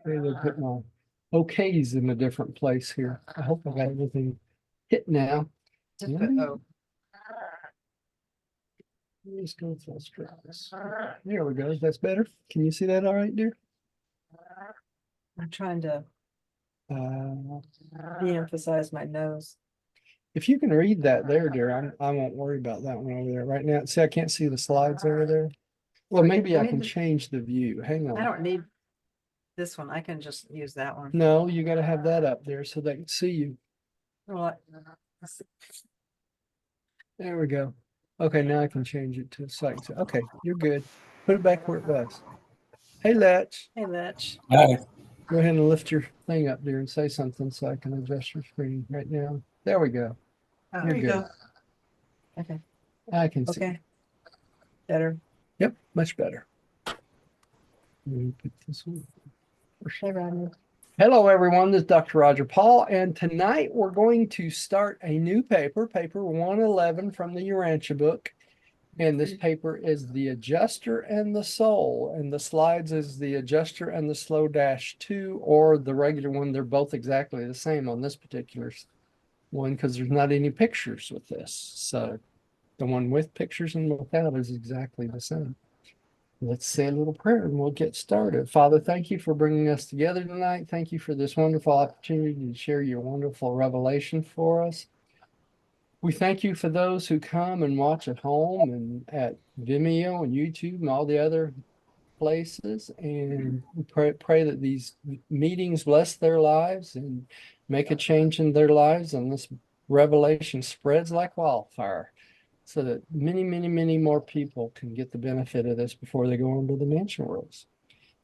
Maybe they'll put my okays in a different place here. I hope I got everything hit now. Just put O. Let's go full strokes. There we go. That's better. Can you see that all right, dear? I'm trying to Uh, de-emphasize my nose. if you can read that there, dear, I won't worry about that one over there right now. See, I can't see the slides over there. Well, maybe I can change the view. Hang I on. don't need this one. I can just use that one. No, you got to have that up there so they can see you. Well, There we go. Okay, now I can change it to so I can see. Okay, you're good. Put it back where it was. Hey, Letch. hey, Letch. Hi. Go ahead and lift your thing up there and say something so I can adjust your screen right now. There we go. Oh, You're there you good. go. Okay. I can see. Okay. Better. Yep, much better. Let me put this one. Hey, Rodney. Hello, everyone. This is Dr. Roger Paul, and tonight we're going to start a new paper, paper 111 from the Urantia book. And this paper is The Adjuster and the Soul, and the slides is The Adjuster and the Slow -2, or the regular one. They're both exactly the same on this particular one because there's not any pictures with this. So the one with pictures and without is exactly the same. Let's say a little prayer and we'll get started. Father, thank you for bringing us together tonight. Thank you for this wonderful opportunity to share your wonderful revelation for us. We thank you for those who come and watch at home and at Vimeo and YouTube and all the other places. And we pray that these meetings bless their lives and make a change in their lives. And this revelation spreads like wildfire so that many, many, many more people can get the benefit of this before they go into the mansion worlds.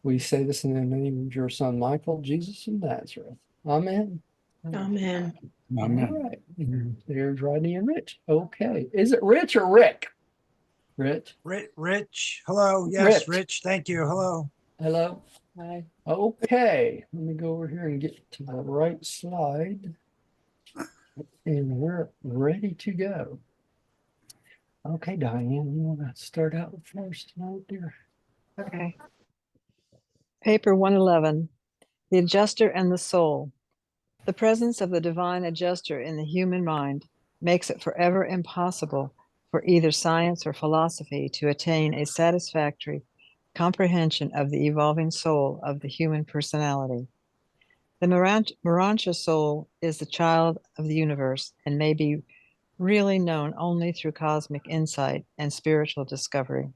We say this in the name of your son, Michael, Jesus of Nazareth. Amen. Amen. All right. And there's Rodney and Rich. Okay. Is it Rich or Rick? Rich. Rich. Hello. Yes, Rich. Rich. Thank you. Hello. Hello. Hi. Okay. Let me go over here and get to the right slide. And we're ready to go. Okay, Diane, you want to start out first tonight, dear? Okay. Paper 111, The Adjuster and the Soul. The presence of the divine adjuster in the human mind makes it forever impossible for either science or philosophy to attain a satisfactory comprehension of the evolving soul of the human personality. The Urantia soul is the child of the universe and may be really known only through cosmic insight and spiritual discovery.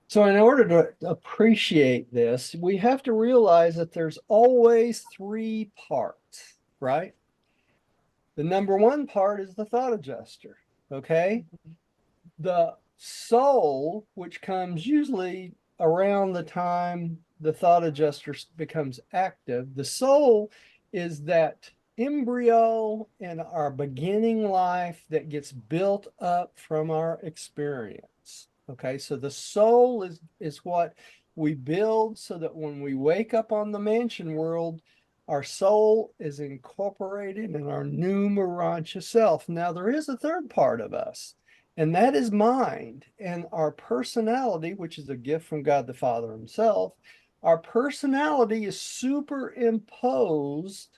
So in order to appreciate this, we have to realize that there's always three parts, right? The number one part is the thought adjuster, okay? The soul, which comes usually around the time the thought adjuster becomes active, the soul is that embryo in our beginning life that gets built up from our experience. Okay, so the soul is what we build so that when we wake up on the mansion world, our soul is incorporated in our new Urantia self. Now, there is a third part of us, and that is mind and our personality, which is a gift from God the Father himself. Our personality is superimposed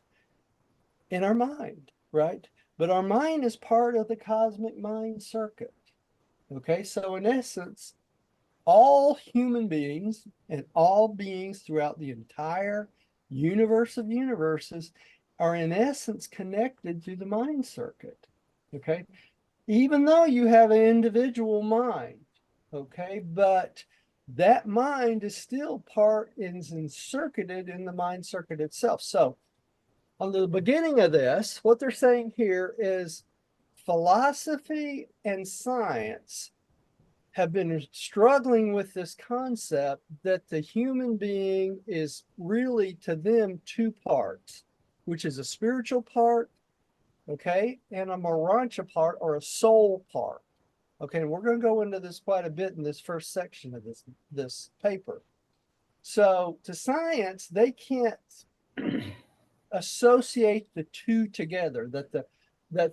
in our mind, right? But our mind is part of the cosmic mind circuit. Okay, so in essence, all human beings and all beings throughout the entire universe of universes are in essence connected to the mind circuit. Okay, even though you have an individual mind, okay, but that mind is still is encircuited in the mind circuit itself. So on the beginning of this, what they're saying here is philosophy and science have been struggling with this concept that the human being is really, to them, two parts, which is a spiritual part, okay, and a Urantia part, or a soul part. Okay, and we're going to go into this quite a bit in this first section of this paper. So to science, they can't associate the two together, that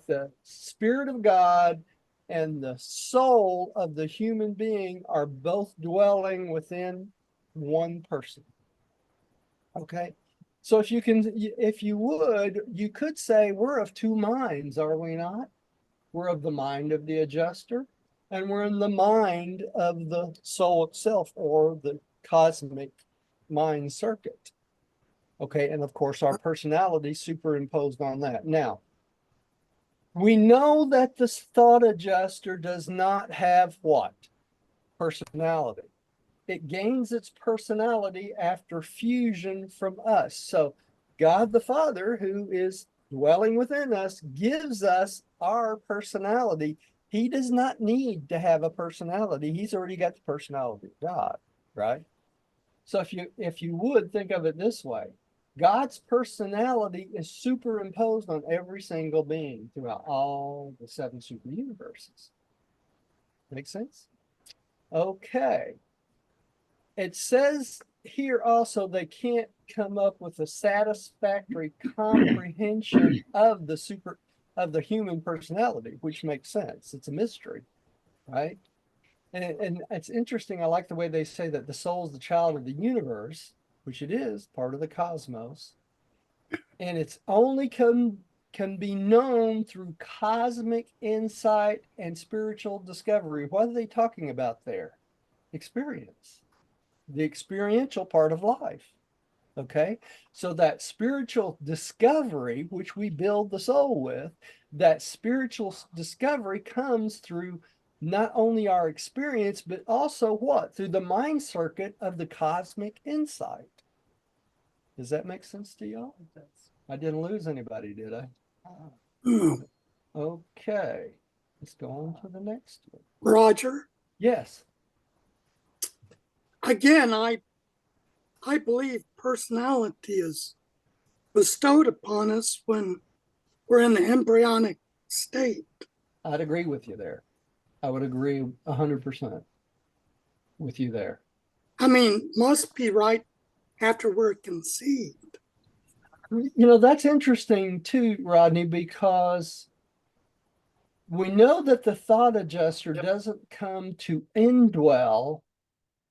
the Spirit of God and the soul of the human being are both dwelling within one person. Okay. So if you would, you could say we're of two minds, are we not? We're of the mind of the adjuster, and we're in the mind of the soul itself, or the cosmic mind circuit. Okay. And of course, our personality superimposed on that. Now, we know that the thought adjuster does not have what? Personality. It gains its personality after fusion from us. So God the Father, who is dwelling within us, gives us our personality. He does not need to have a personality. He's already got the personality of God, right? So if you would think of it this way, God's personality is superimposed on every single being throughout all the 7 super universes. Make sense? Okay. It says here also they can't come up with a satisfactory comprehension of the human personality, which makes sense. It's a mystery, right? And it's interesting. I like the way they say that the soul is the child of the universe, which it is, part of the cosmos. And it's only can be known through cosmic insight and spiritual discovery. What are they talking about there? Experience. The experiential part of life. Okay. So that spiritual discovery, which we build the soul with, that spiritual discovery comes through not only our experience, but also what? Through the mind circuit of the cosmic insight. Does that make sense to y'all? I didn't lose anybody, did I? Okay. Let's go on to the next one. Roger, Yes. again, I believe personality is bestowed upon us when we're in the embryonic state. I'd agree with you there. I would agree 100% with you there. I mean, must be right after we're conceived. You know, that's interesting too, Rodney, because we know that the thought adjuster doesn't come to indwell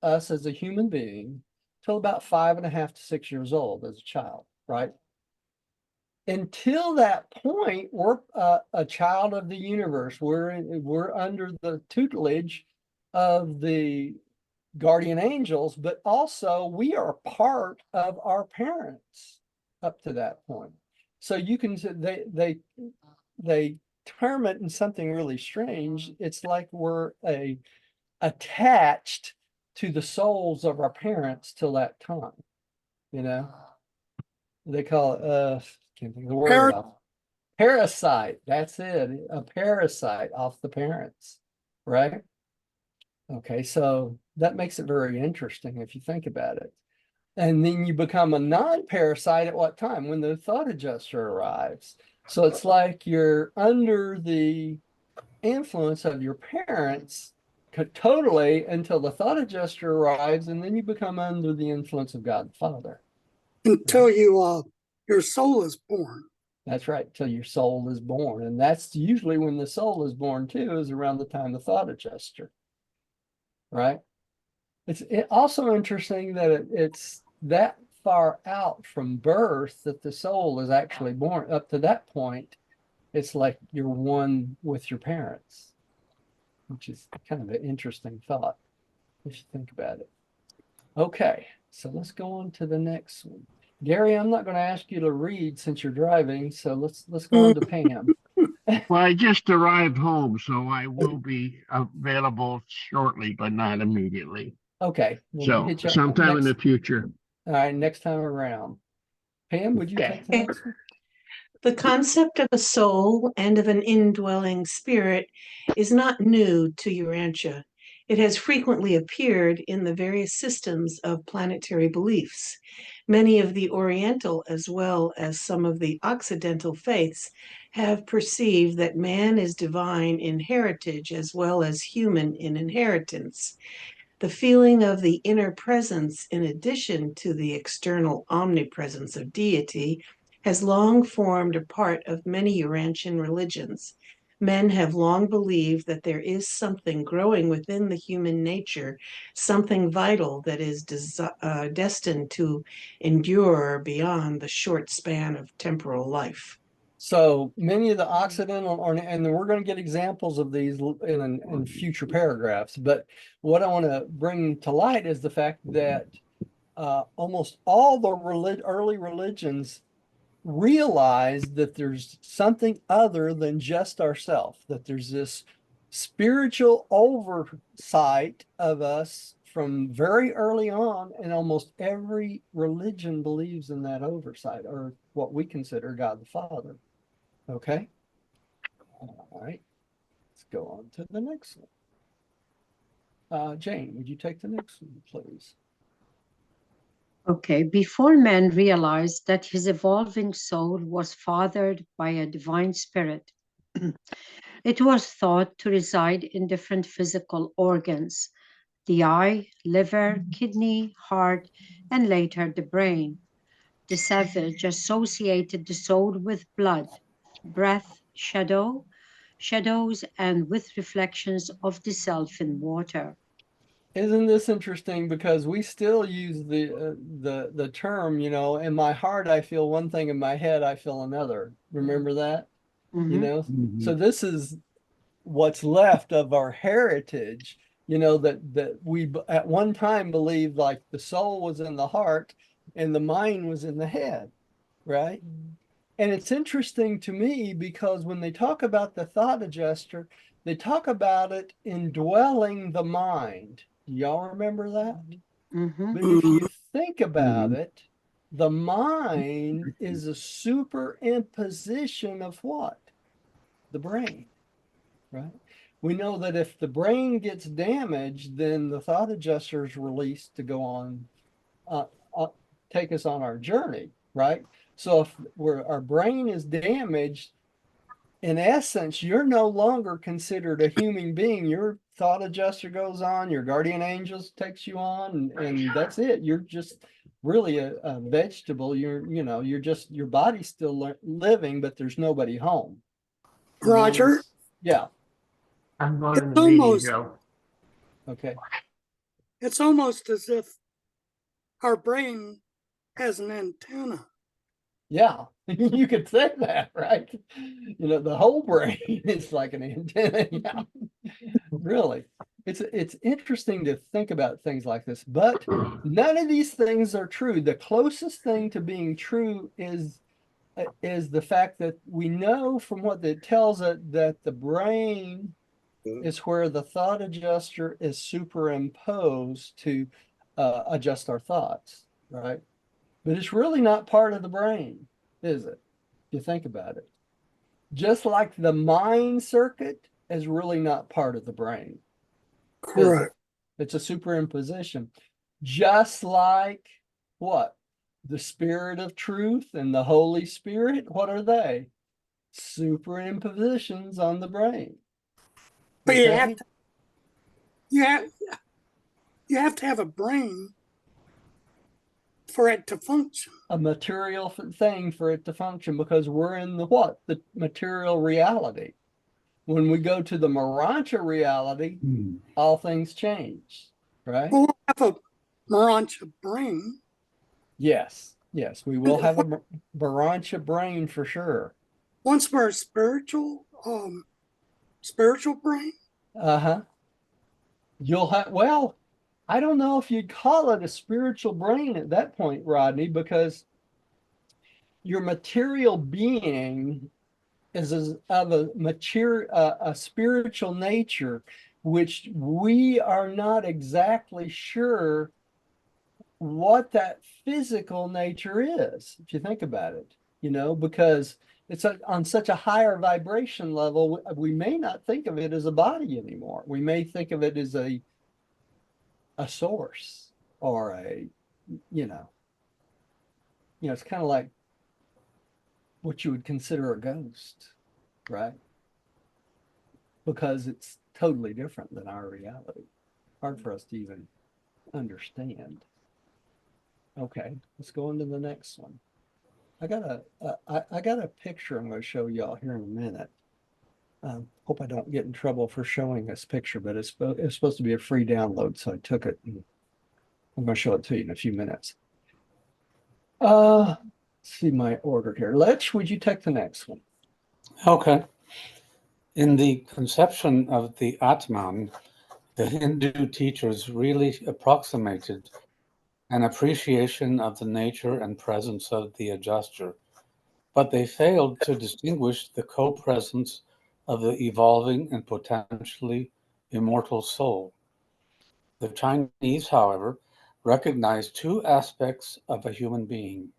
us as a human being till about 5.5 to 6 years old as a child, right? Until that point, we're a child of the universe. We're under the tutelage of the guardian angels, but also we are part of our parents up to that point. So you can they term it in something really strange. It's like we're attached to the souls of our parents till that time. You know, they call it can't think of the word off. Parasite. That's it. A parasite off the parents, right? Okay, so that makes it very interesting if you think about it. And then you become a non-parasite at what time? When the thought adjuster arrives. So it's like you're under the influence of your parents totally until the thought adjuster arrives, and then you become under the influence of God the Father. Until your soul is born. That's right, till your soul is born. And that's usually when the soul is born too, is around the time the thought adjuster. Right? It's also interesting that it's that far out from birth that the soul is actually born. Up to that point, it's like you're one with your parents, which is kind of an interesting thought if you think about it. Okay, so let's go on to the next one. Gary, I'm not going to ask you to read since you're driving, so let's go on to Pam. Well, I just arrived home, so I will be available shortly, but not immediately. Okay. So sometime in the future. All right, next time around. Pam, would you take the next one? The concept of a soul and of an indwelling spirit is not new to Urantia. It has frequently appeared in the various systems of planetary beliefs. Many of the Oriental, as well as some of the Occidental faiths, have perceived that man is divine in heritage as well as human in inheritance. The feeling of the inner presence, in addition to the external omnipresence of deity, has long formed a part of many Urantian religions. Men have long believed that there is something growing within the human nature, something vital that is destined to endure beyond the short span of temporal life. So many of the Occidental, and we're going to get examples of these in future paragraphs, but what I want to bring to light is the fact that almost all the early religions realize that there's something other than just ourself, that there's this spiritual oversight of us from very early on, and almost every religion believes in that oversight, or what we consider God the Father. Okay. All right. Let's go on to the next one. Jane, would you take the next one, please? Okay, before man realized that his evolving soul was fathered by a divine spirit, it was thought to reside in different physical organs: the eye, liver, kidney, heart, and later the brain. The savage associated the soul with blood, breath, shadows, and with reflections of the self in water. Isn't this interesting? Because we still use the term, in my heart I feel one thing, in my head I feel another. Remember that? So this is what's left of our heritage, that we at one time believed like the soul was in the heart and the mind was in the head, right? And it's interesting to me because when they talk about the thought adjuster, they talk about it indwelling the mind. Do y'all remember that? But if you think about it, the mind is a superimposition of what? The brain, right? We know that if the brain gets damaged, then the thought adjuster is released to go on, uh, take us on our journey, right? So if our brain is damaged, in essence, you're no longer considered a human being. Your thought adjuster goes on, your guardian angels takes you on, and that's it. You're just really a vegetable. You're just, your body's still living, but there's nobody home. Roger, Yeah. I'm going it's to the meeting, almost, Joe. Okay. it's almost as if our brain has an antenna. Yeah, you could say that, right? The whole brain is like an antenna. Yeah, really. It's interesting to think about things like this, but none of these things are true. The closest thing to being true is the fact that we know from what it tells it that the brain is where the thought adjuster is superimposed to adjust our thoughts, right? But it's really not part of the brain, is it? If you think about it. Just like the mind circuit is really not part of the brain, is it? Correct. It's a superimposition. Just like what? The Spirit of Truth and the Holy Spirit, what are they? Superimpositions on the brain. But you Okay? have to, you have, you have to have a brain for it to function. A material thing for it to function, because we're in the what? The material reality. When we go to the Urantia reality, all things change, right? We'll have a Urantia brain. Yes, we will have a Urantia brain for sure. Once we're a spiritual brain. Uh-huh. You'll have, well, I don't know if you'd call it a spiritual brain at that point, Rodney, because your material being is of a spiritual nature, which we are not exactly sure what that physical nature is, if you think about it, because it's on such a higher vibration level, we may not think of it as a body anymore. We may think of it as a source, or it's kind of like what you would consider a ghost, right? Because it's totally different than our reality. Hard for us to even understand. Okay, let's go into the next one. I got a picture I'm going to show y'all here in a minute. Hope I don't get in trouble for showing this picture, but it's supposed to be a free download, so I took it. And I'm going to show it to you in a few minutes. Let's see my order here. Lech, would you take the next one? Okay. In the conception of the Atman, the Hindu teachers really approximated an appreciation of the nature and presence of the adjuster, but they failed to distinguish the co-presence of the evolving and potentially immortal soul. The Chinese, however, recognize two aspects of a human being,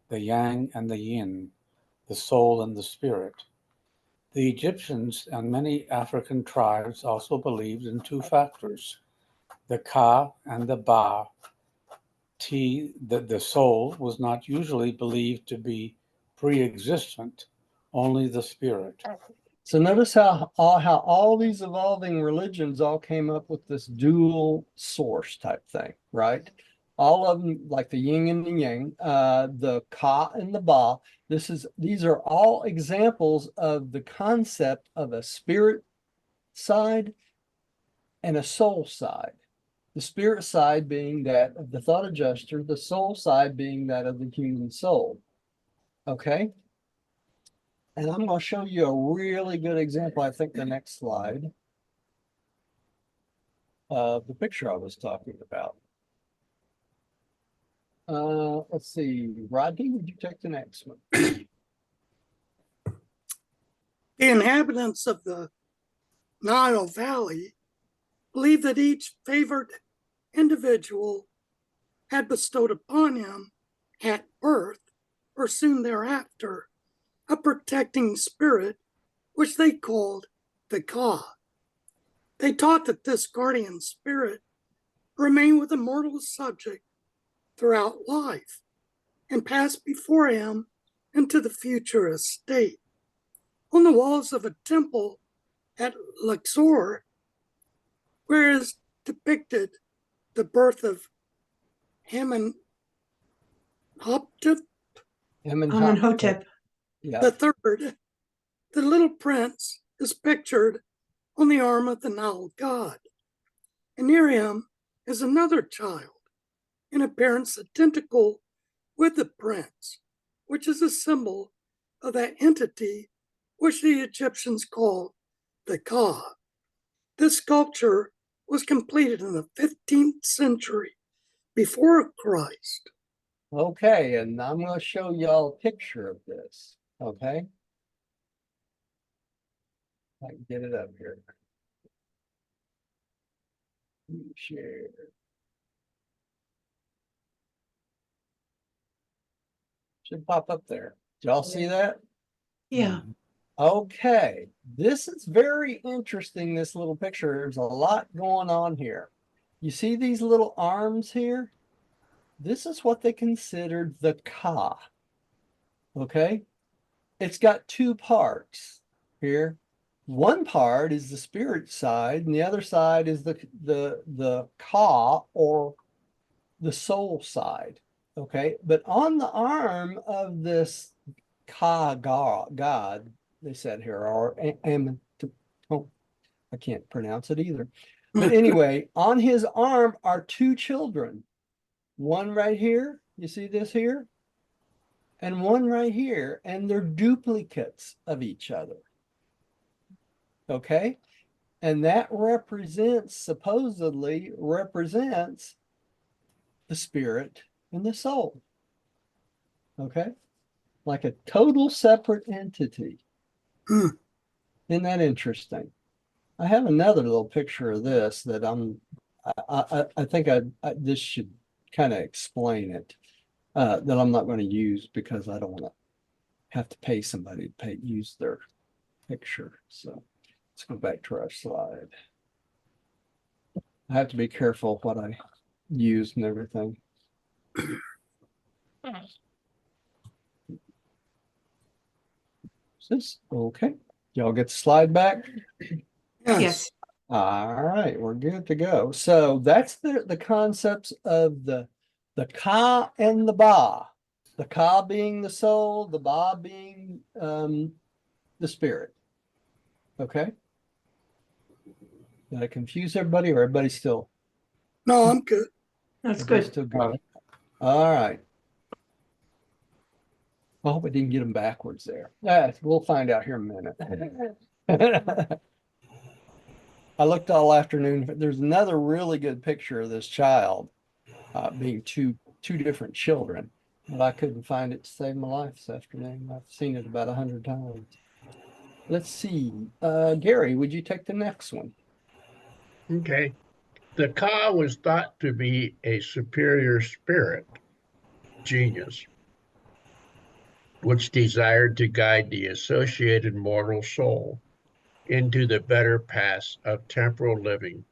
the yang and the yin, the soul and the spirit. The Egyptians and many African tribes also believed in two factors, the Ka and the Ba. The soul was not usually believed to be pre-existent, only the spirit. So notice how all these evolving religions all came up with this dual source type thing, right? All of them, like the yin and the yang, the ka and the ba. These are all examples of the concept of a spirit side and a soul side. The spirit side being that of the thought adjuster, the soul side being that of the human soul. Okay? And I'm going to show you a really good example, I think the next slide, of the picture I was talking about. Let's see, Rodney, would you take the next one? The inhabitants of the Nile Valley believed that each favored individual had bestowed upon him at birth or soon thereafter a protecting spirit, which they called the Ka. They taught that this guardian spirit remained with the mortal subject throughout life and passed before him into the future estate. On the walls of a temple at Luxor, where is depicted the birth of Amenhotep Amenhotep. Yeah. the third, the little prince is pictured on the arm of the Nile god. And near him is another child, in appearance identical with the prince, which is a symbol of that entity which the Egyptians called the Ka. This sculpture was completed in the 15th century before Christ. Okay, and I'm going to show y'all a picture of this. Okay. I can get it up here. Share. Should pop up there. Did y'all see that? Yeah. Okay, this is very interesting, this little picture. There's a lot going on here. You see these little arms here? This is what they considered the Ka. Okay? It's got two parts here. One part is the spirit side, and the other side is the Ka, or the soul side. Okay, but on the arm of this Ka god, they said here, or oh, I can't pronounce it either. But anyway, on his arm are two children. One right here, you see this here? And one right here, and they're duplicates of each other. Okay? And that supposedly represents the spirit and the soul. Okay? Like a total separate entity. Isn't that interesting? I have another little picture of this that I think this should kind of explain it, that I'm not going to use because I don't want to have to pay somebody to use their picture. So let's go back to our slide. I have to be careful what I use and everything. Is this okay? Y'all get the slide back? Yes. All right, we're good to go. So that's the concepts of the Ka and the Ba. The Ka being the soul, the Ba being the spirit. Okay. Did I confuse everybody or everybody still? No, I'm good. That's Everybody good. still got it. All right. I hope I didn't get them backwards there. We'll find out here in a minute. I looked all afternoon. There's another really good picture of this child being two different children, but I couldn't find it to save my life this afternoon. I've seen it about 100 times. Let's see. Gary, would you take the next one? Okay. The Ka was thought to be a superior spirit, genius, which desired to guide the associated mortal soul into the better paths of temporal living,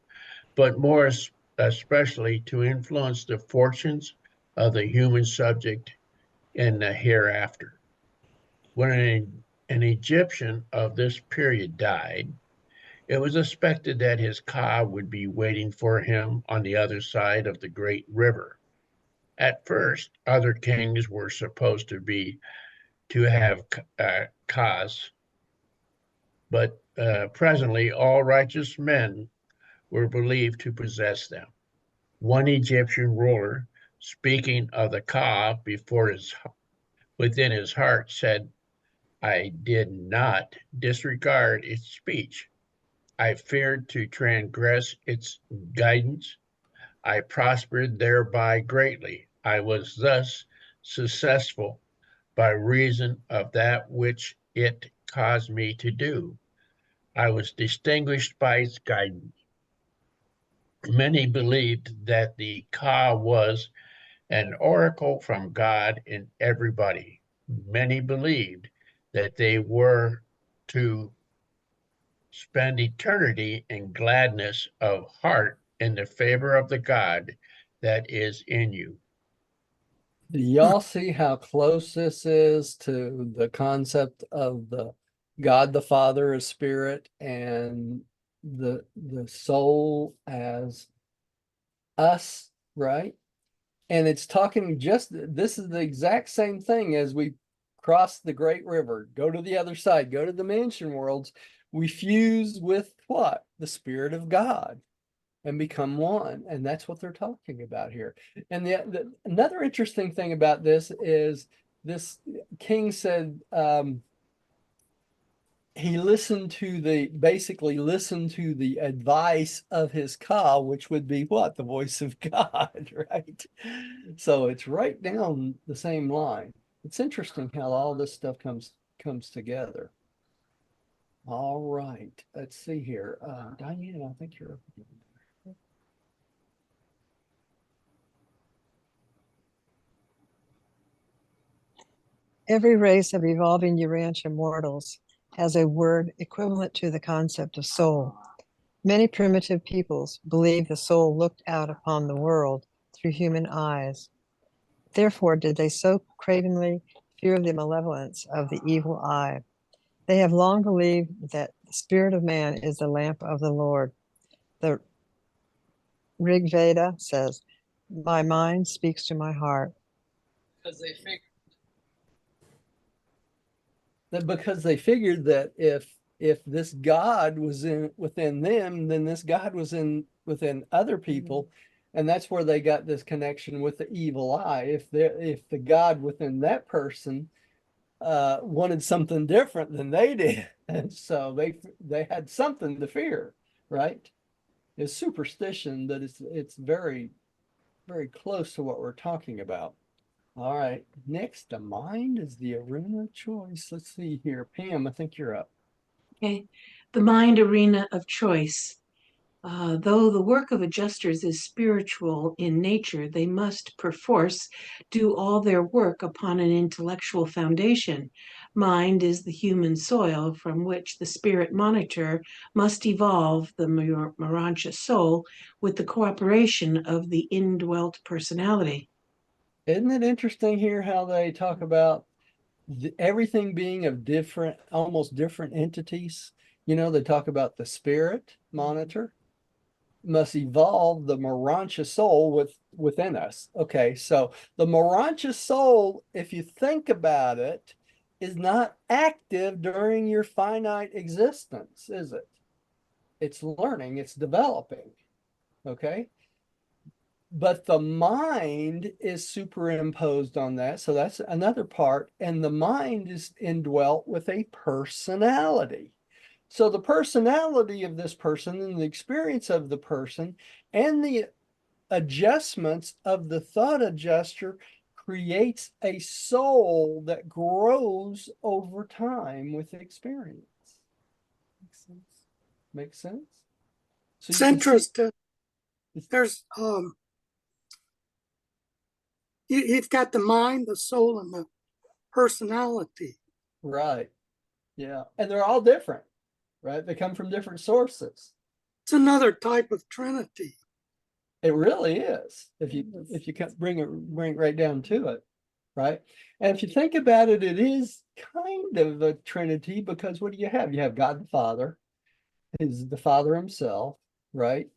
but more especially to influence the fortunes of the human subject in the hereafter. When an Egyptian of this period died, it was expected that his Ka would be waiting for him on the other side of the great river. At first, other kings were supposed to have Kas, but presently all righteous men were believed to possess them. One Egyptian ruler, speaking of the Ka within his heart, said, "I did not disregard its speech. I feared to transgress its guidance. I prospered thereby greatly. I was thus successful by reason of that which it caused me to do. I was distinguished by its guidance." Many believed that the Ka was an oracle from God in everybody. Many believed that they were to spend eternity in gladness of heart in the favor of the God that is in you. Do y'all see how close this is to the concept of the God the Father as spirit and the soul as us, right? And it's talking just this is the exact same thing as we cross the great river, go to the other side, go to the mansion worlds. We fuse with what? The Spirit of God and become one. And that's what they're talking about here. And another interesting thing about this is this king said he basically listened to the advice of his Ka, which would be what? The voice of God, right? So it's right down the same line. It's interesting how all this stuff comes together. All right, let's see here. Diane, I think you're. Every race of evolving Urantia mortals has a word equivalent to the concept of soul. Many primitive peoples believe the soul looked out upon the world through human eyes. Therefore did they so cravenly fear the malevolence of the evil eye. They have long believed that the spirit of man is the lamp of the Lord. The Rig Veda says, "My mind speaks to my heart." Because they figured that if this God was within them, then this God was within other people, and that's where they got this connection with the evil eye. If the God within that person wanted something different than they did, and so they had something to fear, right? It's superstition, but it's very, very close to what we're talking about. All right, next, the mind is the arena of choice. Let's see here. Pam, I think you're up. Okay. The mind arena of choice. Though the work of adjusters is spiritual in nature, they must perforce do all their work upon an intellectual foundation. Mind is the human soil from which the spirit monitor must evolve the Urantia soul with the cooperation of the indwelt personality. Isn't it interesting here how they talk about everything being of almost different entities? They talk about the spirit monitor must evolve the Urantia soul within us. Okay, so the Urantia soul, if you think about it, is not active during your finite existence, is it? It's learning, it's developing. Okay. But the mind is superimposed on that. So that's another part. And the mind is indwelt with a personality. So the personality of this person and the experience of the person and the adjustments of the thought adjuster creates a soul that grows over time with experience. Makes sense? Makes sense? So It's you can see- interesting. There's you've got the mind, the soul, and the personality. Right. Yeah. And they're all different, right? They come from different sources. It's another type of Trinity. It really is. If you can bring it right down to it, right? And if you think about it, it is kind of a Trinity, because what do you have? You have God the Father, is the Father himself, right?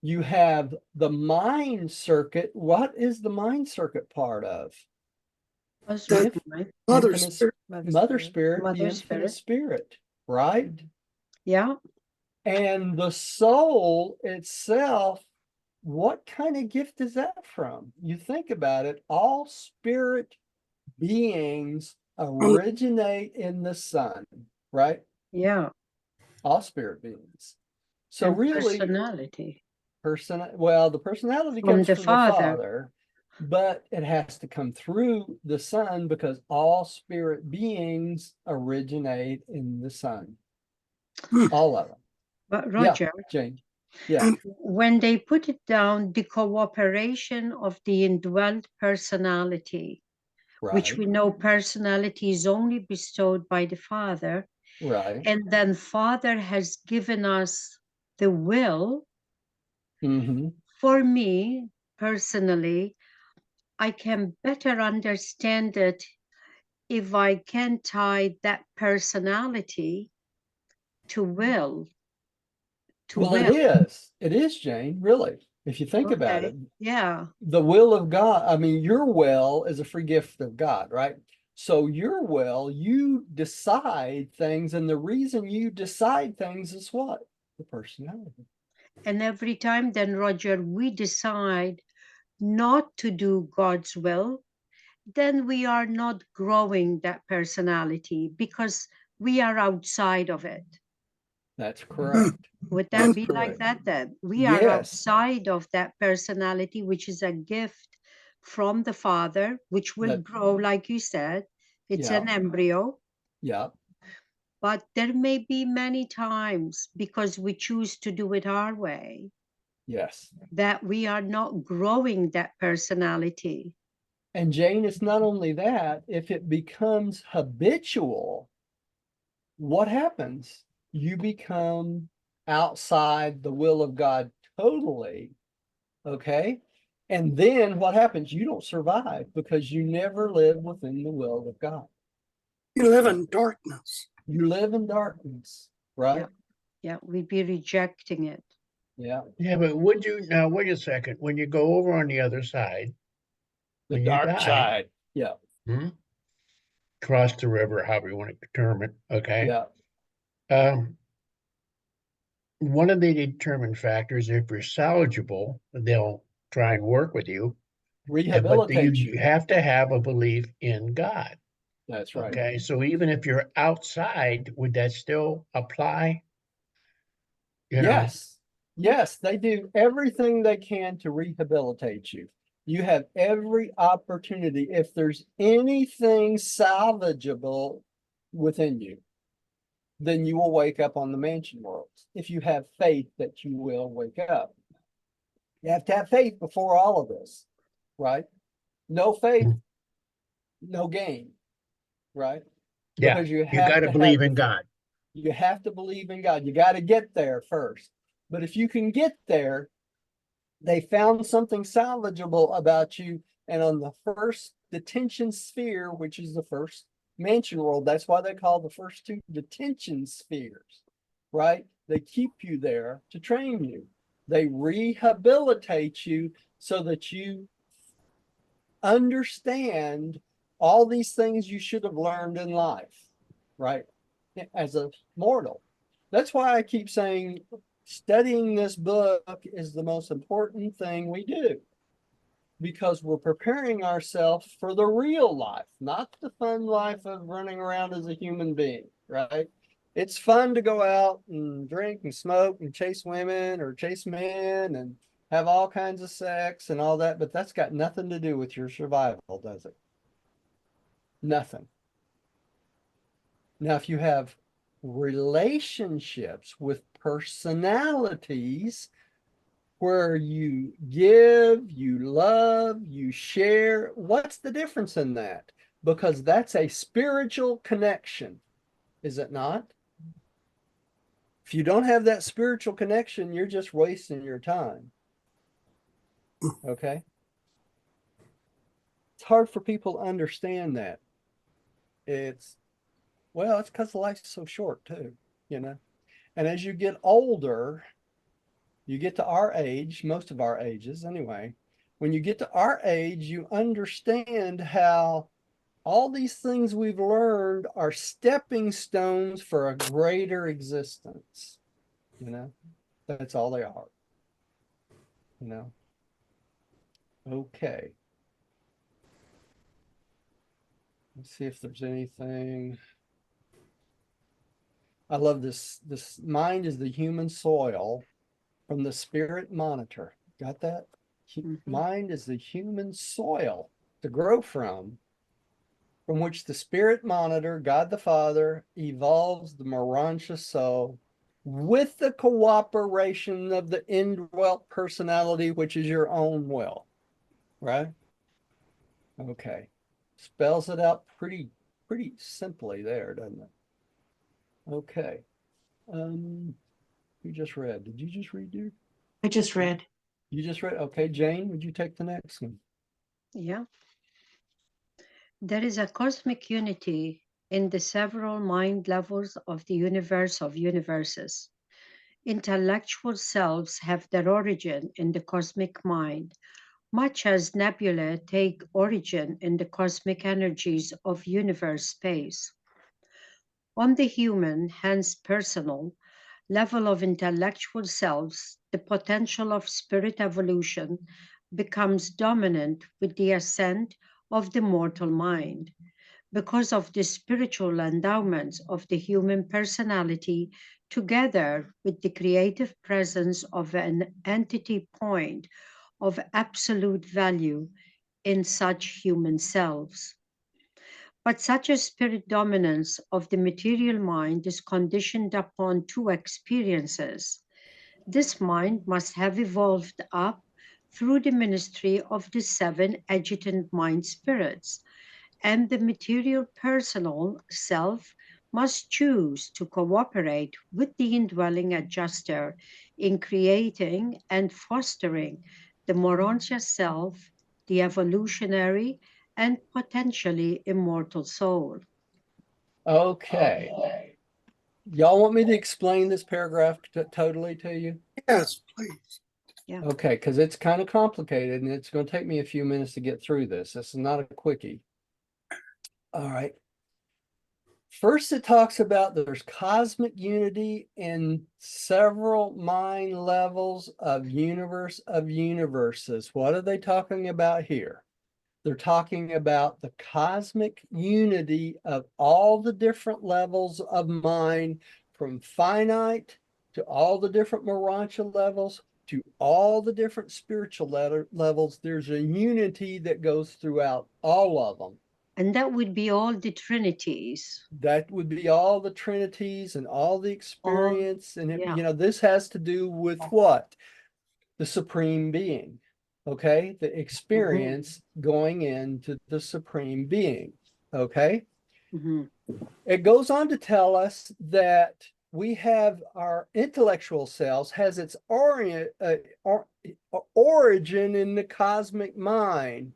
You have the mind circuit. What is the mind circuit part of? Husband, Inf- mind, Mother Infinite Spirit. Mother Spirit, the Mother infinite Spirit. spirit, right? yeah, And the soul itself, what kind of gift is that from? You think about it, all spirit beings originate in the sun, right? yeah. All spirit beings. So And really, personality the personality from comes the from the Father. Father, but it has to come through the Son, because all spirit beings originate in the Son. All of them. But Yeah, Roger, Jane. Yeah, And when they put it down, the cooperation of the indwelt personality, which right, we know personality is only bestowed by the Father, right. and then Father has given us the will. Mm-hmm. For me personally, I can better understand it if I can tie that personality to will. Well, it is. It is, Jane, really. If you think about it, Okay. Yeah. the will of God, I mean, your will is a free gift of God, right? So your will, you decide things, and the reason you decide things is what? The personality. And every time then, Roger, we decide not to do God's will, then we are not growing that personality because we are outside of it. That's correct. Would that That's be like correct. that then? We are Yes, outside of that personality, which is a gift from the Father, which will that, grow, like you said. It's yeah, an embryo, yeah, but there may be many times because we choose to do it our way yes. that we are not growing that personality. And Jane, it's not only that, if it becomes habitual, what happens? You become outside the will of God totally. Okay. And then what happens? You don't survive, because you never live within the will of God. you live in darkness. You live in darkness, right? Yeah, we'd be rejecting it. Yeah, but would you, now, wait a second, when you go over on the other side, The when you dark die, side. Yeah. cross the river, however you want to term it, okay? Yeah. One of the determined factors, if you're salvageable, they'll try and work with you, but Rehabilitate you you. have to have a belief in God. That's right. Okay, so even if you're outside, would that still apply? You know, Yes. Yes, they do everything they can to rehabilitate you. You have every opportunity. If there's anything salvageable within you, then you will wake up on the mansion worlds. If you have faith that you will wake up. You have to have faith before all of this, right? No faith, no gain, right? yeah, Because you you have got to to believe have in God. You have to believe in God. You got to get there first. But if you can get there, they found something salvageable about you. And on the first detention sphere, which is the first mansion world, that's why they call the first two detention spheres, right? They keep you there to train you. They rehabilitate you so that you understand all these things you should have learned in life, right? As a mortal. That's why I keep saying studying this book is the most important thing we do, because we're preparing ourselves for the real life, not the fun life of running around as a human being, right? It's fun to go out and drink and smoke and chase women or chase men and have all kinds of sex and all that, but that's got nothing to do with your survival, does it? Nothing. Now, if you have relationships with personalities where you give, you love, you share, what's the difference in that? Because that's a spiritual connection, is it not? If you don't have that spiritual connection, you're just wasting your time. Okay? It's hard for people to understand that. Well, it's because life's so short too, you know? And as you get older, you get to our age, most of our ages anyway, when you get to our age, you understand how all these things we've learned are stepping stones for a greater existence. You know, that's all they are. You know, okay. Let's see if there's anything. I love this. This mind is the human soil from the Spirit Monitor. Got that? Mind is the human soil to grow from which the Spirit Monitor, God the Father, evolves the Urantia soul with the cooperation of the indwelt personality, which is your own will. Right? Okay. Spells it out pretty simply there, doesn't it? Okay. You just read. Did you just read, dear? I just read. You just read? Okay, Jane, would you take the next one? Yeah. There is a cosmic unity in the several mind levels of the universe of universes. Intellectual selves have their origin in the cosmic mind, much as nebulae take origin in the cosmic energies of universe space. On the human, hence personal, level of intellectual selves, the potential of spirit evolution becomes dominant with the ascent of the mortal mind. Because of the spiritual endowments of the human personality, together with the creative presence of an entity point of absolute value in such human selves. But such a spirit dominance of the material mind is conditioned upon two experiences. This mind must have evolved up through the ministry of the seven adjutant mind spirits, and the material personal self must choose to cooperate with the indwelling adjuster in creating and fostering the Morontia self, the evolutionary and potentially immortal soul. Okay. Y'all want me to explain this paragraph totally to you? Yes, please. Yeah. Okay, because it's kind of complicated and it's going to take me a few minutes to get through this. This is not a quickie. All right. First, it talks about there's cosmic unity in several mind levels of universe of universes. What are they talking about here? They're talking about the cosmic unity of all the different levels of mind, from finite to all the different Morontia levels to all the different spiritual levels. There's a unity that goes throughout all of them. And that would be all the trinities. That would be all the trinities and all the experience. And, yeah. you know, this has to do with what? The supreme being. Okay. The experience going into the supreme being. Okay. It goes on to tell us that we have our intellectual selves has its origin in the cosmic mind.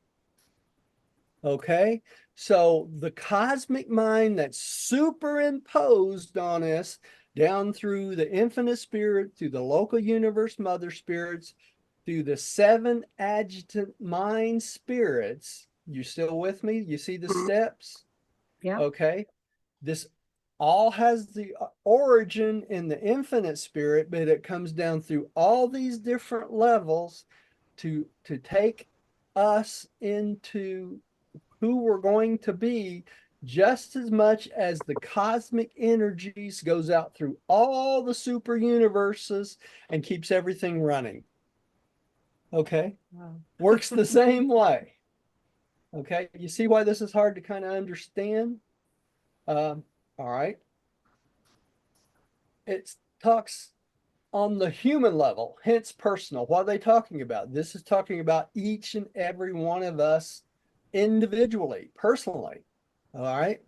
Okay, so the cosmic mind that's superimposed on us down through the infinite spirit, through the local universe mother spirits, through the seven adjutant mind spirits, You still with me? You see the steps? Yeah. Okay. This all has the origin in the infinite spirit, but it comes down through all these different levels to take us into who we're going to be, just as much as the cosmic energies goes out through all the super universes and keeps everything running. Okay. Wow. Works the same way. Okay. You see why this is hard to kind of understand? All right. It talks on the human level, hence personal. What are they talking about? This is talking about each and every one of us individually, personally. All right.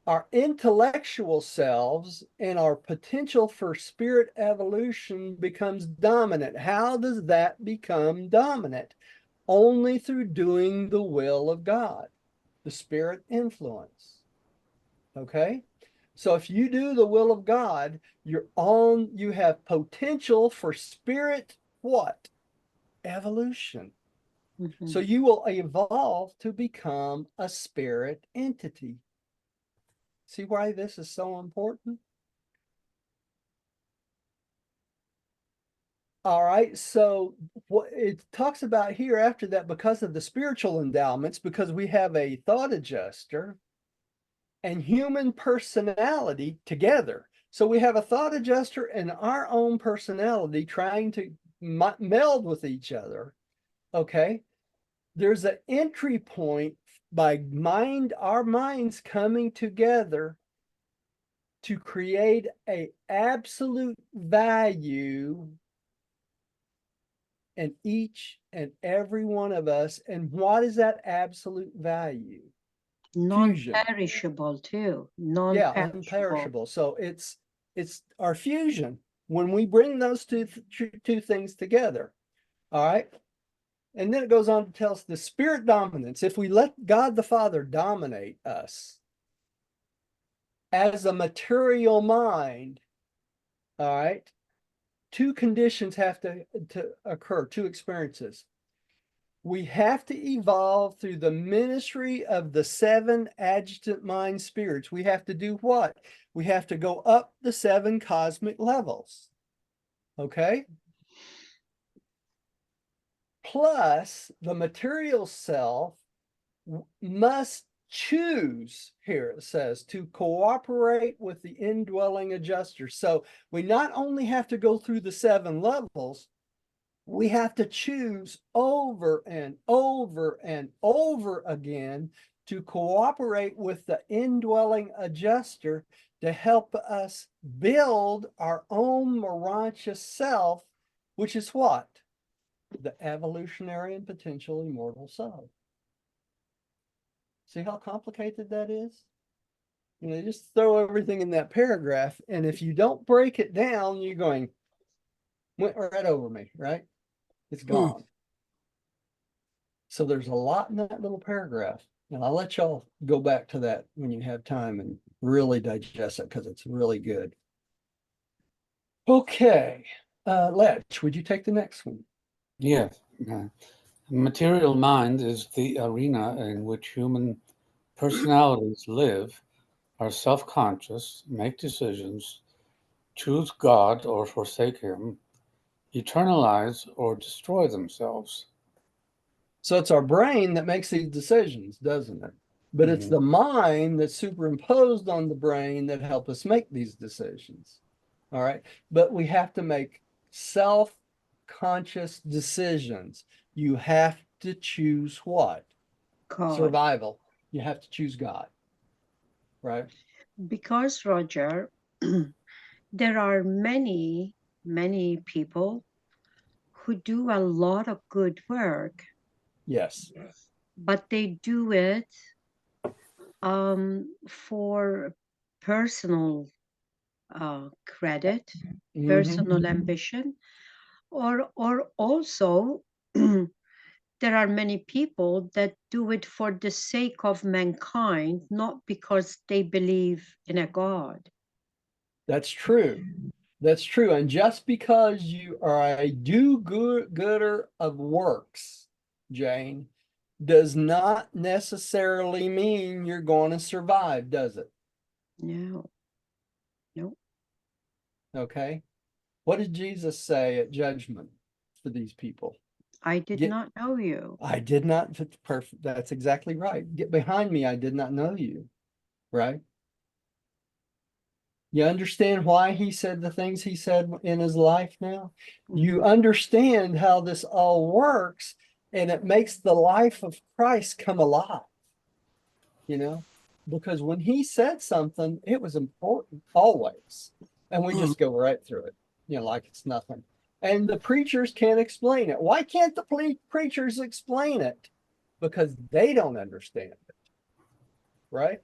Our intellectual selves and our potential for spirit evolution becomes dominant. How does that become dominant? Only through doing the will of God, the spirit influence. Okay. So if you do the will of God, you have potential for spirit what? Evolution. Mhm. So you will evolve to become a spirit entity. See why this is so important? All right, so what it talks about here after that, because of the spiritual endowments, because we have a thought adjuster and human personality together. So we have a thought adjuster and our own personality trying to meld with each other. Okay. There's an entry point by our minds coming together to create a absolute value in each and every one of us. And what is that absolute value? Fusion. Non-perishable too. Yeah, Non-perishable. unperishable. So it's our fusion when we bring those two things together. All right. And then it goes on to tell us the spirit dominance. If we let God the Father dominate us as a material mind, all right, two conditions have to occur, two experiences. We have to evolve through the ministry of the 7 adjutant mind spirits. We have to do what? We have to go up the 7 cosmic levels. Okay? Plus, the material self must choose, here it says, to cooperate with the indwelling adjuster. So we not only have to go through the 7 levels, we have to choose over and over and over again to cooperate with the indwelling adjuster to help us build our own Urantia self, which is what? The evolutionary and potential immortal soul. See how complicated that is? You know, just throw everything in that paragraph, and if you don't break it down, you're going, went right over me, right? It's gone. So there's a lot in that little paragraph. And I'll let y'all go back to that when you have time and really digest it because it's really good. Okay. Letch, would you take the next one? Yes. Material mind is the arena in which human personalities live, are self-conscious, make decisions, choose God or forsake him, eternalize or destroy themselves. So it's our brain that makes these decisions, doesn't it? But it's the mind that's superimposed on the brain that help us make these decisions. All right. But we have to make self-conscious decisions. You have to choose what? God. Survival. You have to choose God. Right? Because, Roger, there are many, many people who do a lot of good work, Yes. but they do it for personal credit, personal ambition, or also there are many people that do it for the sake of mankind, not because they believe in a God. That's true. That's true. And just because you are a do-gooder of works, Jane, does not necessarily mean you're going to survive, does it? No. No. Okay. What did Jesus say at judgment for these people? I did Get- not know you. I did not, perfect. That's exactly right. Get behind me. I did not know you. Right? You understand why he said the things he said in his life now? You Mhm. understand how this all works, and it makes the life of Christ come alive, you know? Because when he said something, it was important always. And we just go right through it, like it's nothing. And the preachers can't explain it. Why can't the preachers explain it? Because they don't understand it, right?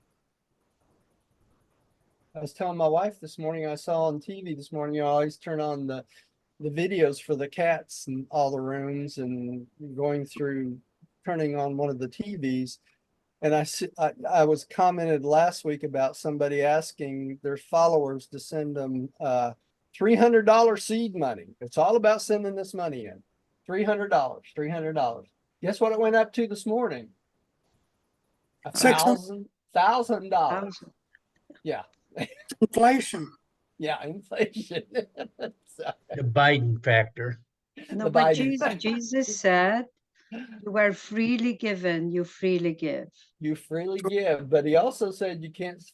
I was telling my wife this morning, I saw on TV this morning, I always turn on the videos for the cats in all the rooms and going through, turning on one of the TVs. And I was commented last week about somebody asking their followers to send them $300 seed money. It's all about sending this money in. $300, $300. Guess what it went up to this morning? $1,000. Thousand. Yeah. Inflation. Yeah, inflation. So, The Biden factor. No, the but Biden. Jesus said, you were freely given, you freely give. You freely give, but he also said you can't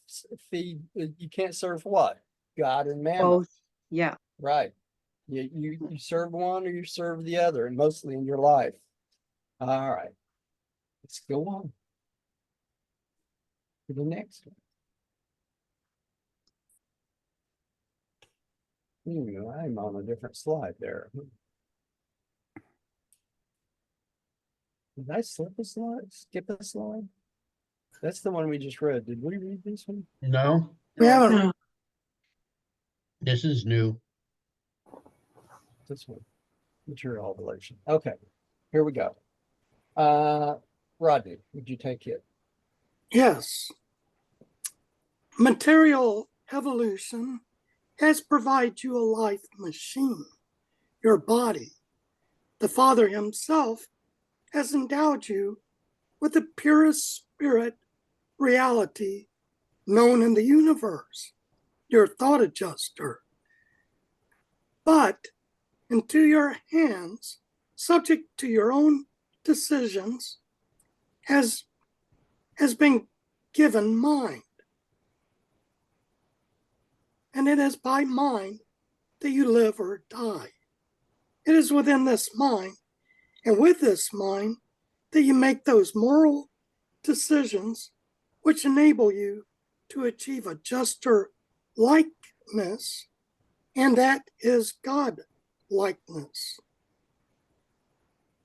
you can't serve what? God and mammon. Both. Yeah. Right. You serve one or you serve the other, and mostly in your life. All right. Let's go on to the next one. I'm on a different slide there. Did I slip a slide? Skip a slide? That's the one we just read. Did we read this one? No, We haven't. No. this is new. This one. Material evolution. Okay. Here we go. Rodney, would you take it? Yes. Material evolution has provided you a life machine, your body. The Father himself has endowed you with the purest spirit reality known in the universe, your thought adjuster. But into your hands, subject to your own decisions, has been given mind. And it is by mind that you live or die. It is within this mind, and with this mind, that you make those moral decisions which enable you to achieve a juster likeness, and that is God likeness.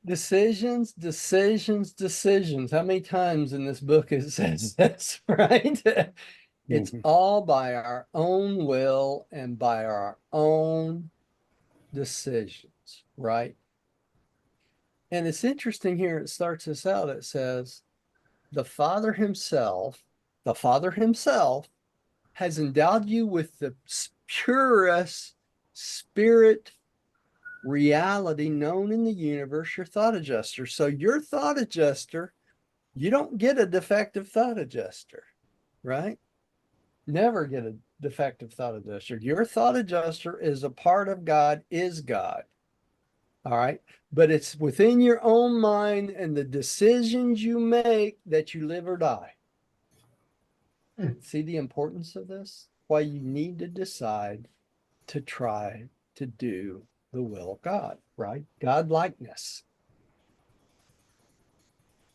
Decisions, decisions, decisions. How many times in this book it says this, right? It's all by our own will and by our own decisions, right? And it's interesting here, it starts us out, it says, the Father himself has endowed you with the purest spirit reality known in the universe, your thought adjuster. So your thought adjuster, you don't get a defective thought adjuster, right? Never get a defective thought adjuster. Your thought adjuster is a part of God, is God. All right. But it's within your own mind and the decisions you make that you live or die. See the importance of this? Why you need to decide to try to do the will of God, right? God likeness.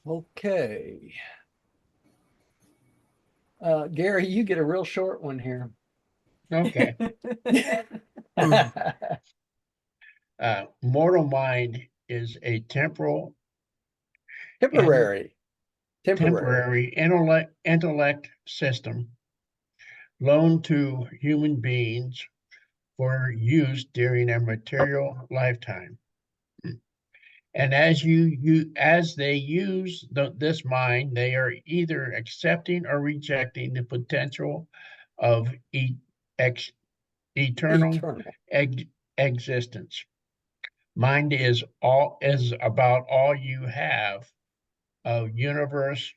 Okay. Gary, you get a real short one here. Okay. Mortal mind is a temporary intellect system loaned to human beings for use during a material lifetime. And as they use this mind, they are either accepting or rejecting the potential of eternal existence. Mind is about all you have of universe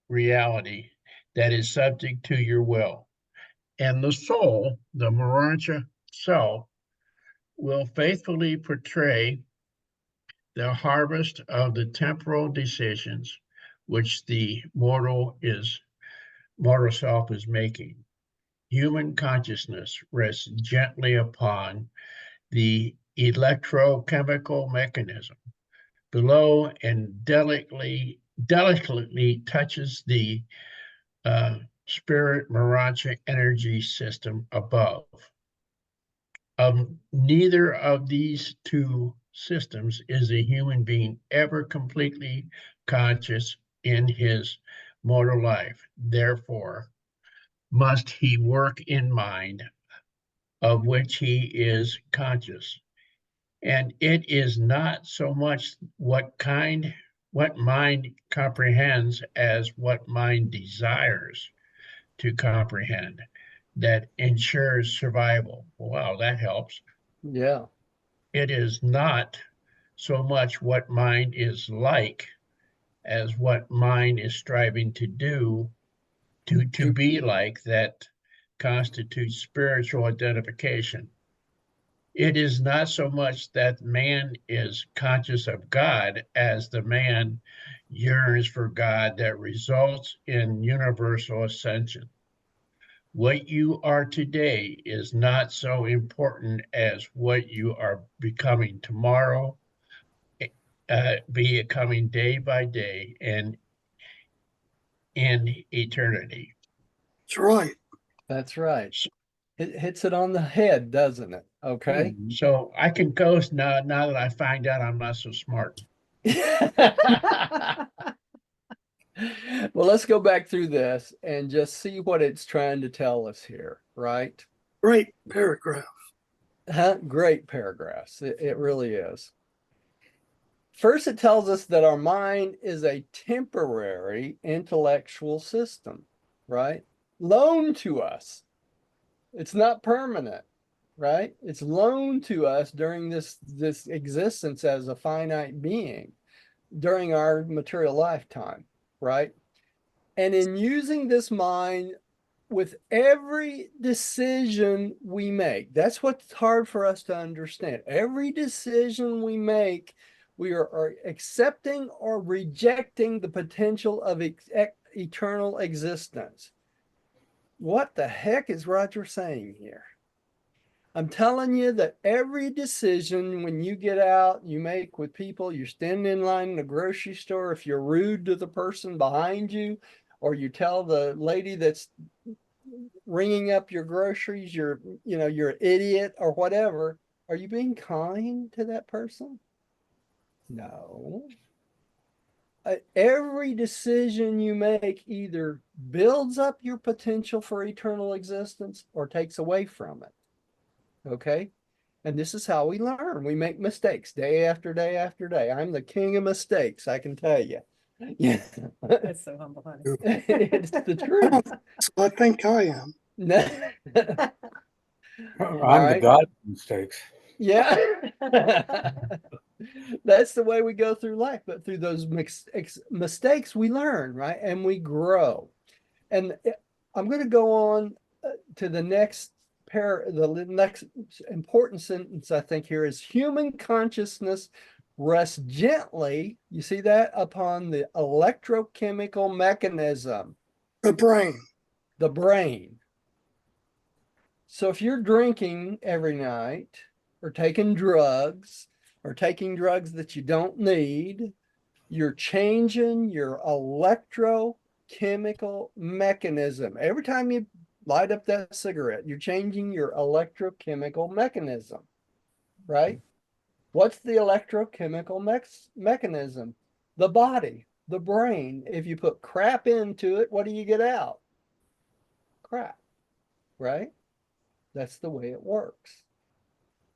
reality that is subject to your will. And the soul, the Urantia self, will faithfully portray the harvest of the temporal decisions which the mortal self is making. Human consciousness rests gently upon the electrochemical mechanism below and delicately touches the spirit Urantia energy system above. Neither of these two systems is a human being ever completely conscious in his mortal life. Therefore, must he work in mind of which he is conscious. And it is not so much what mind comprehends as what mind desires to comprehend that ensures survival. Wow, that helps. Yeah. It is not so much what mind is like as what mind is striving to do to be like that constitutes spiritual identification. It is not so much that man is conscious of God as the man yearns for God that results in universal ascension. What you are today is not so important as what you are becoming tomorrow, becoming day by day and in eternity. That's right. That's right. It hits it on the head, doesn't it? Okay. So I can ghost now that I find out I'm not so smart. Well, let's go back through this and just see what it's trying to tell us here, right? Great paragraph. Great paragraphs. It really is. First, it tells us that our mind is a temporary intellectual system, right? Loaned to us. It's not permanent, right? It's loaned to us during this existence as a finite being during our material lifetime, right? And in using this mind with every decision we make, that's what's hard for us to understand. Every decision we make, we are accepting or rejecting the potential of eternal existence. What the heck is Roger saying here? I'm telling you that every decision when you get out, you make with people, you're standing in line in a grocery store, if you're rude to the person behind you, or you tell the lady that's ringing up your groceries, you're an idiot or whatever, are you being kind to that person? No. Every decision you make either builds up your potential for eternal existence or takes away from it. Okay. And this is how we learn. We make mistakes day after day after day. I'm the king of mistakes, I can tell you. Yeah. That's so humble, honey. It's the truth. So I think I am. I'm the god of mistakes. Yeah. That's the way we go through life. But through those mistakes, we learn, right? And we grow. And I'm going to go on to the next the next important sentence I think here is human consciousness rests gently, you see that, upon the electrochemical mechanism. The brain. The brain. So if you're drinking every night or taking drugs that you don't need, you're changing your electrochemical mechanism. Every time you light up that cigarette, you're changing your electrochemical mechanism, right? What's the electrochemical mechanism? The body, the brain. If you put crap into it, what do you get out? Crap, right? That's the way it works.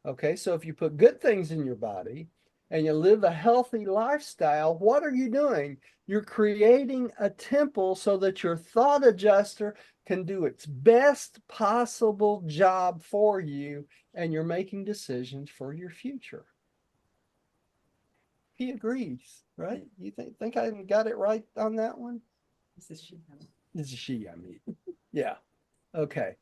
Okay, so if you put good things in your body and you live a healthy lifestyle, what are you doing? You're creating a temple so that your thought adjuster can do its best possible job for you, and you're making decisions for your future. He agrees, right? You think I got it right on that one? This is she. This is she, I mean. Yeah. Okay.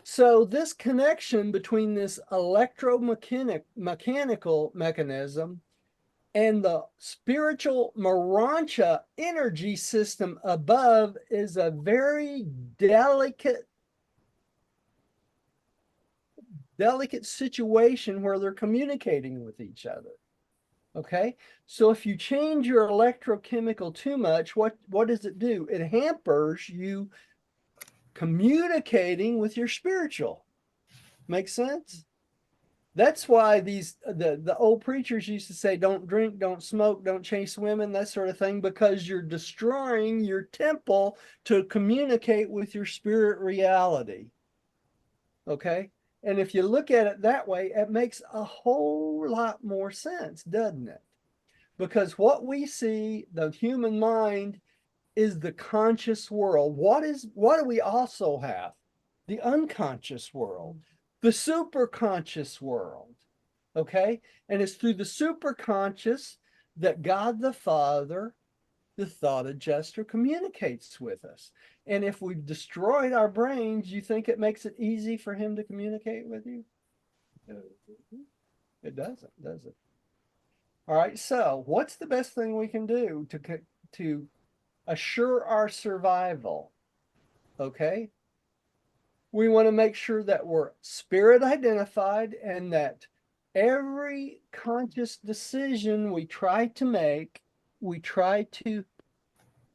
So this connection between this mechanical mechanism and the spiritual Urantia energy system above is a very delicate situation where they're communicating with each other. Okay, so if you change your electrochemical too much, what does it do? It hampers you communicating with your spiritual. Make sense? That's why the old preachers used to say, don't drink, don't smoke, don't chase women, that sort of thing, because you're destroying your temple to communicate with your spirit reality. Okay? And if you look at it that way, it makes a whole lot more sense, doesn't it? Because what we see, the human mind, is the conscious world. What do we also have? The unconscious world, the superconscious world. Okay? And it's through the superconscious that God the Father, the thought adjuster, communicates with us. And if we've destroyed our brains, you think it makes it easy for him to communicate with you? It doesn't, does it? All right, so what's the best thing we can do to assure our survival? Okay, we want to make sure that we're spirit identified and that every conscious decision we try to make, we try to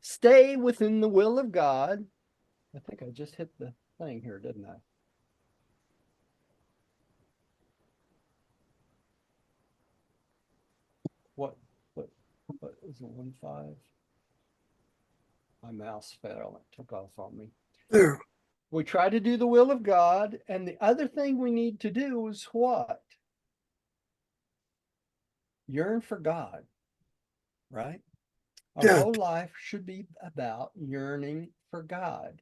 stay within the will of God. I think I just hit the thing here, didn't I? What is it, 1.5? My mouse fell and took off on me. There. We try to do the will of God. And the other thing we need to do is what? Yearn for God, right? Our Yeah. whole life should be about yearning for God.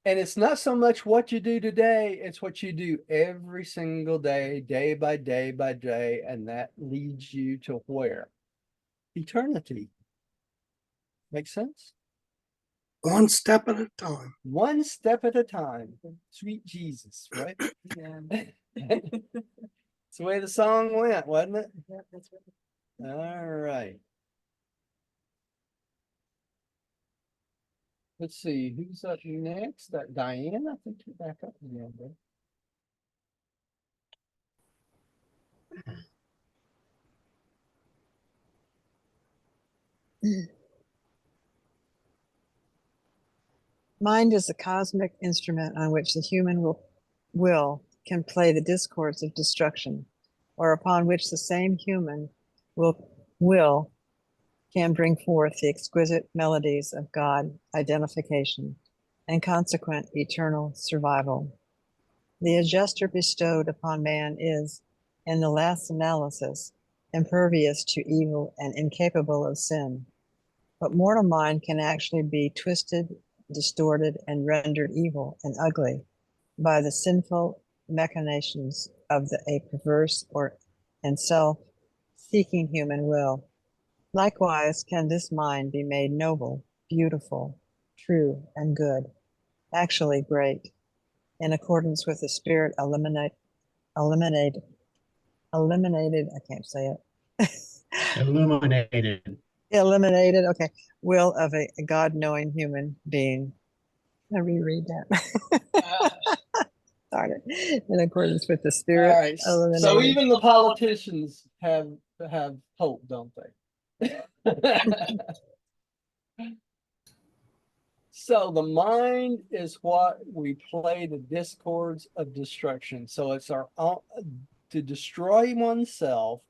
And it's not so much what you do today, it's what you do every single day, day by day by day. And that leads you to where? Eternity. Make sense? One step at a time. One step at a time. Sweet Jesus, right? Yeah. It's the way the song went, wasn't it? Yeah, that's right. All right. Let's see, who's up next? That Diane, I think you're back up again, bro. Mind is a cosmic instrument on which the human will can play the discords of destruction, or upon which the same human will can bring forth the exquisite melodies of God identification and consequent eternal survival. The adjuster bestowed upon man is, in the last analysis, impervious to evil and incapable of sin. But mortal mind can actually be twisted, distorted, and rendered evil and ugly by the sinful machinations of a perverse and self-seeking human will. Likewise can this mind be made noble, beautiful, true, and good, actually great, in accordance with the spirit eliminated, I can't say it. Illuminated. Eliminated, okay, will of a God-knowing human being. I reread that. Darn it. In accordance with the All spirit. right. So eliminated. even the politicians have hope, don't they? So the mind is what we play the discords of destruction. So it's our to destroy oneself,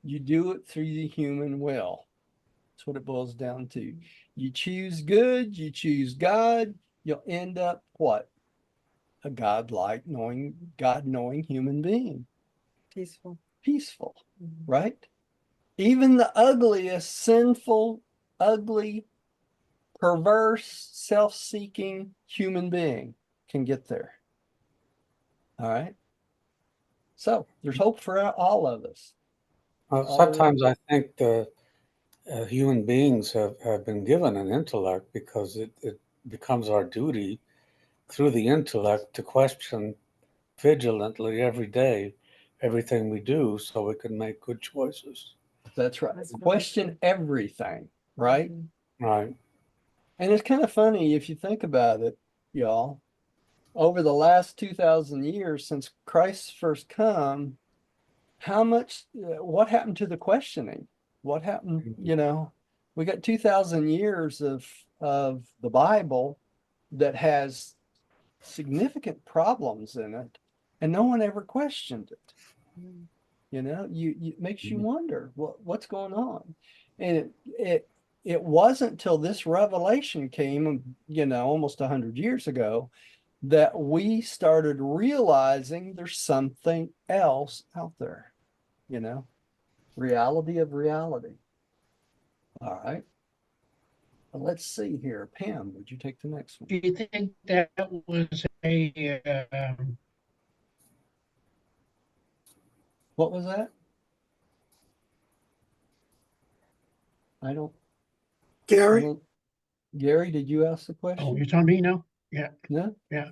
you do it through the human will. That's what it boils down to. You choose good, you choose God, you'll end up what? A God-like, God-knowing human being. Peaceful. Peaceful, right? Even the ugliest, sinful, ugly, perverse, self-seeking human being can get there. All right. So there's hope for all of us. Sometimes I think the human beings have been given an intellect because it becomes our duty through the intellect to question vigilantly every day everything we do so we can make good choices. That's right. That's very Question everything, right? Right. And it's kind of funny if you think about it, y'all. Over the last 2,000 years since Christ first come, how much, what happened to the questioning? What happened, we got 2,000 years of the Bible that has significant problems in it, and no one ever questioned it. It makes you wonder what's going on. And it wasn't till this revelation came, almost 100 years ago, that we started realizing there's something else out there, reality of reality. All right. Well, let's see here. Pam, would you take the next one? Do you think that was What was that? I Gary, Gary, did you ask the oh, question? you're telling me now? Yeah, No? yeah.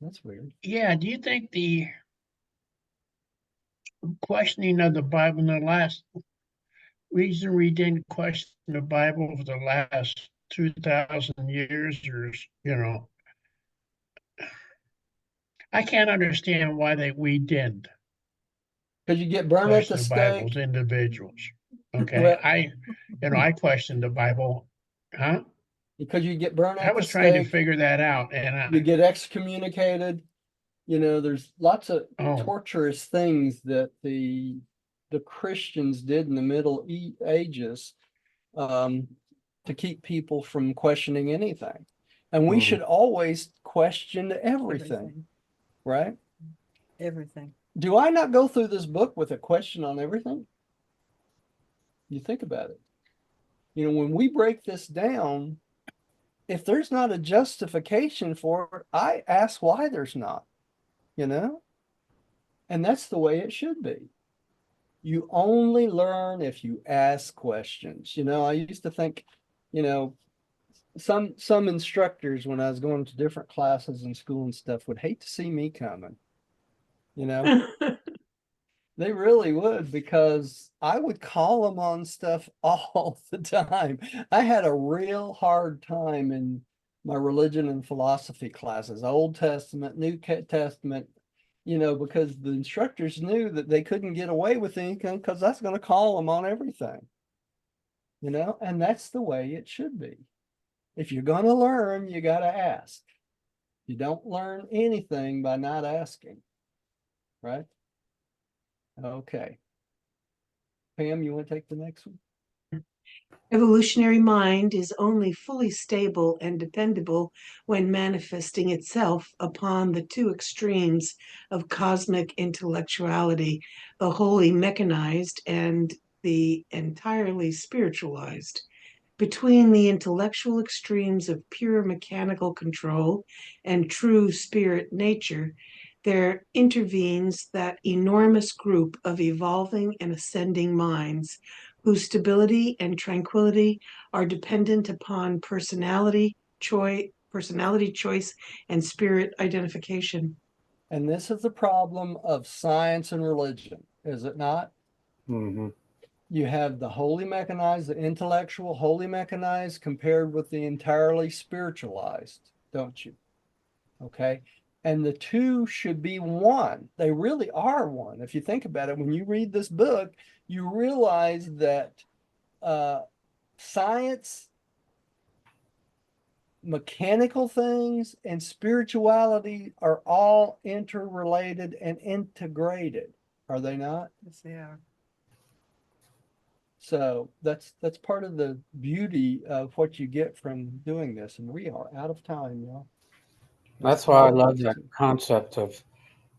That's weird. Yeah, do you think the questioning of the Bible in the last reason we didn't question the Bible for the last 2,000 years, or, I can't understand why we didn't Because you get burned at the question the Bible as stake. individuals. Okay, Well, I questioned the Bible, huh? because you get burned I at the was trying to stake, figure that out, and you get excommunicated. There's lots of oh, torturous things that the Christians did in the Middle Ages um, to keep people from questioning anything. And we should always question everything, right? Everything. Do I not go through this book with a question on everything? You think about it. When we break this down, if there's not a justification for it, I ask why there's not, and that's the way it should be. You only learn if you ask questions. I used to think, some instructors when I was going to different classes in school and stuff would hate to see me coming. They really would, because I would call them on stuff all the time. I had a real hard time in my religion and philosophy classes, Old Testament, New Testament, because the instructors knew that they couldn't get away with anything because that's going to call them on everything, and that's the way it should be. If you're going to learn, you got to ask. You don't learn anything by not asking, right? Okay. Pam, you want to take the next one? Evolutionary mind is only fully stable and dependable when manifesting itself upon the two extremes of cosmic intellectuality, the wholly mechanized and the entirely spiritualized. Between the intellectual extremes of pure mechanical control and true spirit nature, there intervenes that enormous group of evolving and ascending minds whose stability and tranquility are dependent upon personality choice, and spirit identification. And this is the problem of science and religion, is it not? Mm-hmm. You have the wholly mechanized, the intellectual, wholly mechanized, compared with the entirely spiritualized, don't you? Okay. And the two should be one. They really are one. If you think about it, when you read this book, you realize that science, mechanical things, and spirituality are all interrelated and integrated, are they not? Yes, they are. So that's part of the beauty of what you get from doing this. And we are out of time, y'all. That's why I love that concept of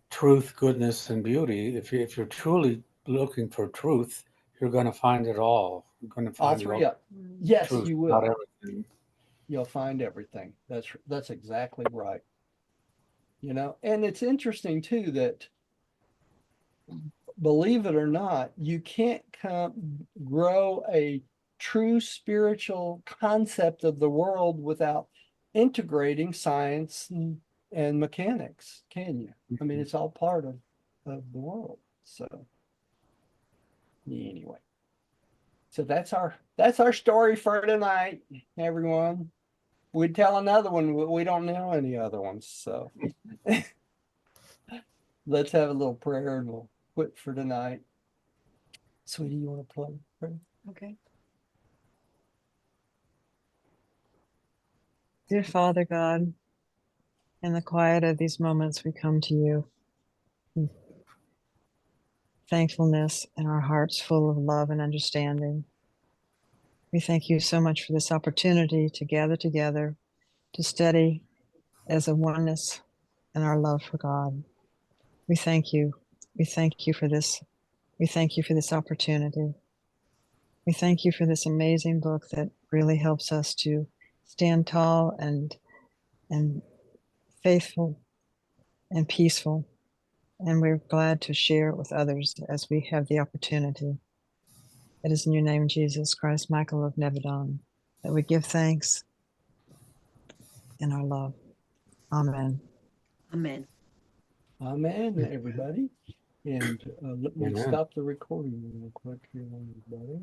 truth, goodness, and beauty. If you're truly looking for truth, you're going to find it all. You're going to All find three your up. Yes, truth you about will. everything. You'll find everything. That's exactly right. And it's interesting too that believe it or not, you can't grow a true spiritual concept of the world without integrating science and mechanics, can you? I mean, it's all part of the world. So anyway, so that's our story for tonight, everyone. We'd tell another one, but we don't know any other ones. So let's have a little prayer and we'll quit for tonight. Sweetie, you want to play? Okay. Dear Father God, in the quiet of these moments, we come to you with thankfulness and our hearts full of love and understanding. We thank you so much for this opportunity to gather together, to study as a oneness in our love for God. We thank you. We thank you for this. We thank you for this opportunity. We thank you for this amazing book that really helps us to stand tall and faithful and peaceful. And we're glad to share it with others as we have the opportunity. It is in your name, Jesus Christ, Michael of Nebadon, that we give thanks in our love. Amen. Amen. Amen, everybody. And let me Amen. stop the recording real quick here, everybody.